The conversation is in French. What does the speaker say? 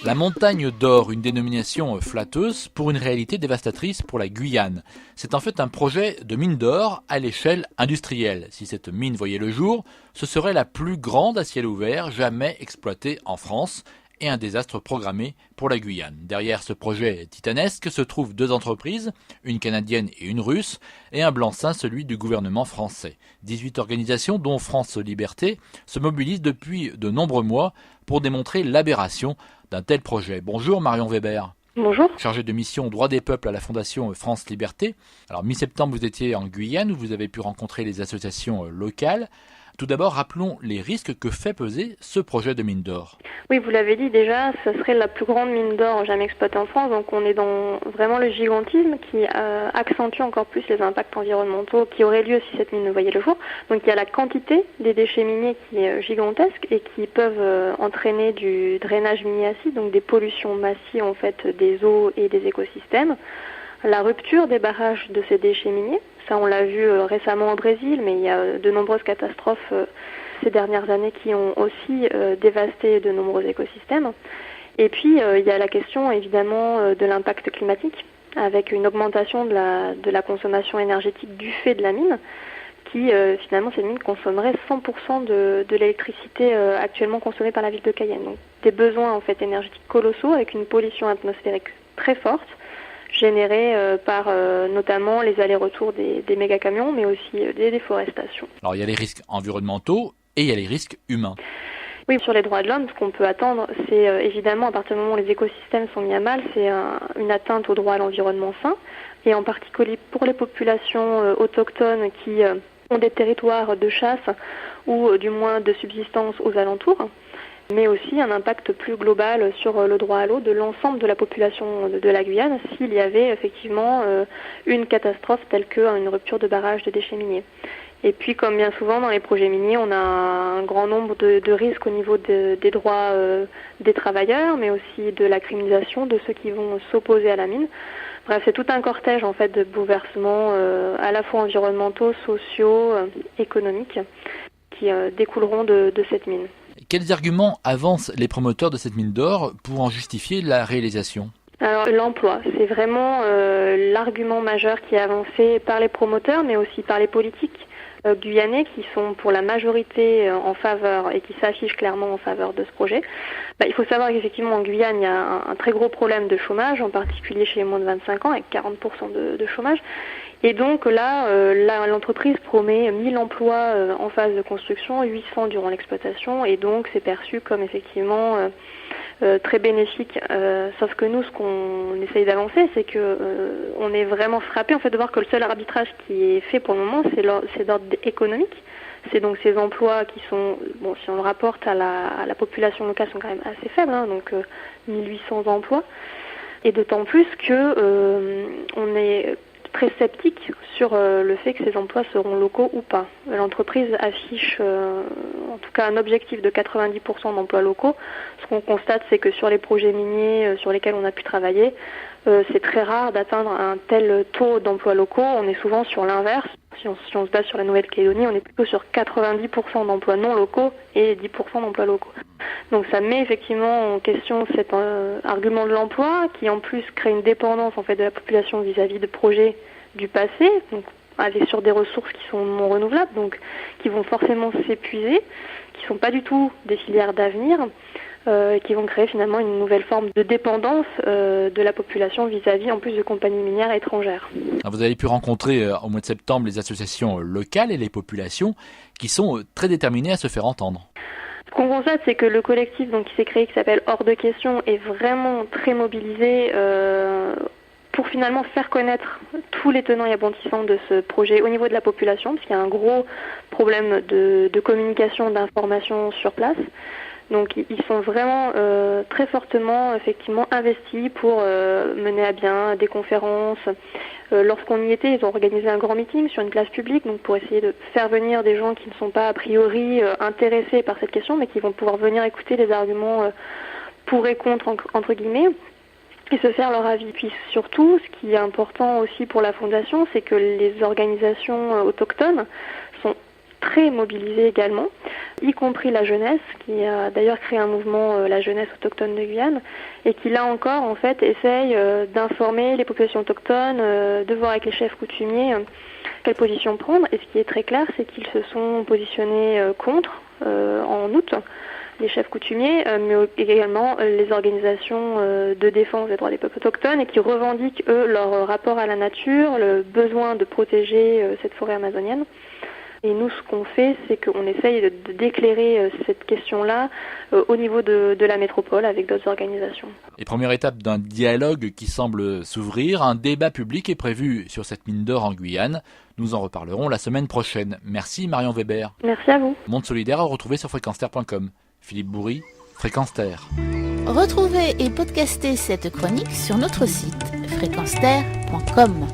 La montagne d'or, une dénomination flatteuse pour une réalité dévastatrice pour la Guyane. C'est en fait un projet de mine d'or à l'échelle industrielle. Si cette mine voyait le jour, ce serait la plus grande à ciel ouvert jamais exploitée en France et un désastre programmé pour la Guyane. Derrière ce projet titanesque se trouvent deux entreprises, une canadienne et une russe, et un blanc-seing, celui du gouvernement français. 18 organisations, dont France Liberté, se mobilisent depuis de nombreux mois pour démontrer l'aberration d'un tel projet. Bonjour Marion Weber. Bonjour. Chargée de mission droits des peuples à la Fondation France Liberté. Alors mi-septembre, vous étiez en Guyane où vous avez pu rencontrer les associations locales. Tout d'abord, rappelons les risques que fait peser ce projet de mine d'or. Oui, vous l'avez dit déjà, ce serait la plus grande mine d'or jamais exploitée en France, donc on est dans vraiment le gigantisme qui accentue encore plus les impacts environnementaux qui auraient lieu si cette mine ne voyait le jour. Donc il y a la quantité des déchets miniers qui est gigantesque et qui peuvent entraîner du drainage minier acide, donc des pollutions massives en fait des eaux et des écosystèmes. La rupture des barrages de ces déchets miniers, ça on l'a vu récemment au Brésil, mais il y a de nombreuses catastrophes ces dernières années qui ont aussi dévasté de nombreux écosystèmes. Et puis il y a la question évidemment de l'impact climatique, avec une augmentation de la consommation énergétique du fait de la mine, qui finalement cette mine consommerait 100% de l'électricité actuellement consommée par la ville de Cayenne. Donc des besoins en fait énergétiques colossaux avec une pollution atmosphérique très forte, générés par notamment les allers-retours des méga-camions, mais aussi des déforestations. Alors il y a les risques environnementaux et il y a les risques humains. Oui, sur les droits de l'homme, ce qu'on peut attendre, c'est évidemment, à partir du moment où les écosystèmes sont mis à mal, c'est une atteinte au droit à l'environnement sain, et en particulier pour les populations autochtones qui ont des territoires de chasse ou du moins de subsistance aux alentours, mais aussi un impact plus global sur le droit à l'eau de l'ensemble de la population de la Guyane s'il y avait effectivement une catastrophe telle qu'une rupture de barrage de déchets miniers. Et puis, comme bien souvent dans les projets miniers, on a un grand nombre de risques au niveau des droits des travailleurs, mais aussi de la criminalisation de ceux qui vont s'opposer à la mine. Bref, c'est tout un cortège en fait de bouleversements à la fois environnementaux, sociaux, économiques qui découleront de cette mine. Quels arguments avancent les promoteurs de cette mine d'or pour en justifier la réalisation ? Alors l'emploi, c'est vraiment l'argument majeur qui est avancé par les promoteurs, mais aussi par les politiques guyanais qui sont pour la majorité en faveur et qui s'affichent clairement en faveur de ce projet. Il faut savoir qu'effectivement en Guyane, il y a un très gros problème de chômage, en particulier chez les moins de 25 ans, avec 40% de chômage. Et donc là, l'entreprise promet 1000 emplois en phase de construction, 800 durant l'exploitation, et donc c'est perçu comme effectivement très bénéfique. Sauf que nous, ce qu'on essaye d'avancer, c'est que on est vraiment frappé en fait de voir que le seul arbitrage qui est fait pour le moment, c'est d'ordre économique. C'est donc ces emplois qui sont, bon, si on le rapporte à la population locale, sont quand même assez faibles, hein, donc 1800 emplois. Et d'autant plus que on est très sceptique sur le fait que ces emplois seront locaux ou pas. L'entreprise affiche en tout cas un objectif de 90% d'emplois locaux. Ce qu'on constate, c'est que sur les projets miniers sur lesquels on a pu travailler, c'est très rare d'atteindre un tel taux d'emplois locaux. On est souvent sur l'inverse. Si on se base sur la Nouvelle-Calédonie, on est plutôt sur 90% d'emplois non locaux et 10% d'emplois locaux. Donc ça met effectivement en question cet argument de l'emploi qui en plus crée une dépendance en fait de la population vis-à-vis de projets du passé, donc avec sur des ressources qui sont non renouvelables, donc qui vont forcément s'épuiser, qui sont pas du tout des filières d'avenir, qui vont créer finalement une nouvelle forme de dépendance de la population vis-à-vis en plus de compagnies minières étrangères. Alors vous avez pu rencontrer au mois de septembre les associations locales et les populations qui sont très déterminées à se faire entendre. Ce qu'on constate, c'est que le collectif donc, qui s'est créé, qui s'appelle Hors de question, est vraiment très mobilisé pour finalement faire connaître tous les tenants et aboutissants de ce projet au niveau de la population, parce qu'il y a un gros problème de communication, d'information sur place. Donc ils sont vraiment très fortement effectivement investis pour mener à bien des conférences. Lorsqu'on y était, ils ont organisé un grand meeting sur une place publique, donc pour essayer de faire venir des gens qui ne sont pas a priori intéressés par cette question, mais qui vont pouvoir venir écouter les arguments pour et contre entre guillemets, et se faire leur avis. Puis surtout, ce qui est important aussi pour la Fondation, c'est que les organisations autochtones sont très mobilisées également. y compris la jeunesse, qui a d'ailleurs créé un mouvement, la jeunesse autochtone de Guyane, et qui là encore en fait essaye d'informer les populations autochtones, de voir avec les chefs coutumiers quelle position prendre. Et ce qui est très clair, c'est qu'ils se sont positionnés contre en août, les chefs coutumiers, mais également les organisations de défense des droits des peuples autochtones, et qui revendiquent, eux, leur rapport à la nature, le besoin de protéger cette forêt amazonienne. Et nous, ce qu'on fait, c'est qu'on essaye d'éclairer cette question-là au niveau de la métropole avec d'autres organisations. Et première étape d'un dialogue qui semble s'ouvrir, un débat public est prévu sur cette mine d'or en Guyane. Nous en reparlerons la semaine prochaine. Merci Marion Weber. Merci à vous. Monde solidaire à retrouver sur fréquenceterre.com. Philippe Bourri, Fréquence Terre. Retrouvez et podcastez cette chronique sur notre site fréquenceterre.com.